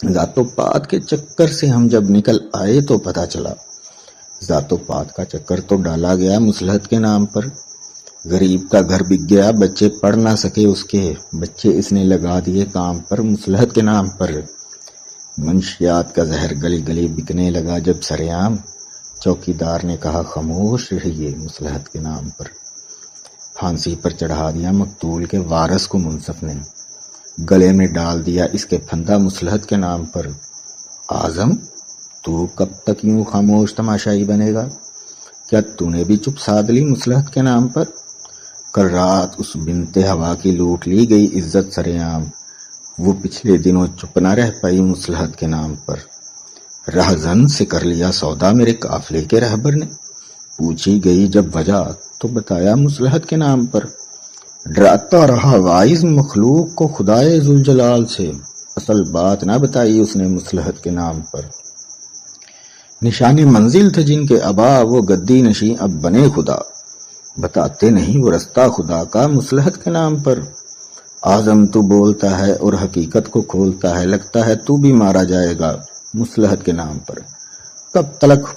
ذات و پات کے چکر سے ہم جب نکل آئے تو پتہ چلا ذات و پات کا چکر تو ڈالا گیا مصلحت کے نام پر۔ غریب کا گھر بک گیا، بچے پڑھ نہ سکے اس کے، بچے اس نے لگا دیے کام پر مصلحت کے نام پر۔ منشیات کا زہر گلی گلی بکنے لگا جب سرعام، چوکیدار نے کہا خاموش رہیے مصلحت کے نام پر۔ پھانسی پر چڑھا دیا مقتول کے وارث کو منصف نے، گلے میں ڈال دیا اس کے پھندا مصلحت کے نام پر۔ اعظم، تو کب تک یوں خاموش تماشائی بنے گا؟ کیا تو نے بھی چپ سادھ لی مصلحت کے نام پر؟ کل رات اس بنت ہوا کی لوٹ لی گئی عزت سرعام، وہ پچھلے دنوں چپ نہ رہ پائی مصلحت کے نام پر۔ رہزن سے کر لیا سودا میرے قافلے کے رہبر نے، پوچھی گئی جب وجہ تو بتایا مصلحت کے نام پر۔ ڈراتا رہا وائز مخلوق کو خدائے ذوالجلال سے، اصل بات نہ بتائی اس نے مصلحت کے نام پر۔ نشان منزل تھے جن کے ابا، وہ گدی نشیں اب بنے خدا، بتاتے نہیں وہ رستہ خدا کا مصلحت کے نام پر۔ اعظم تو بولتا ہے اور حقیقت کو کھولتا ہے، لگتا ہے تو بھی مارا جائے گا مصلحت کے نام پر۔ کب تلک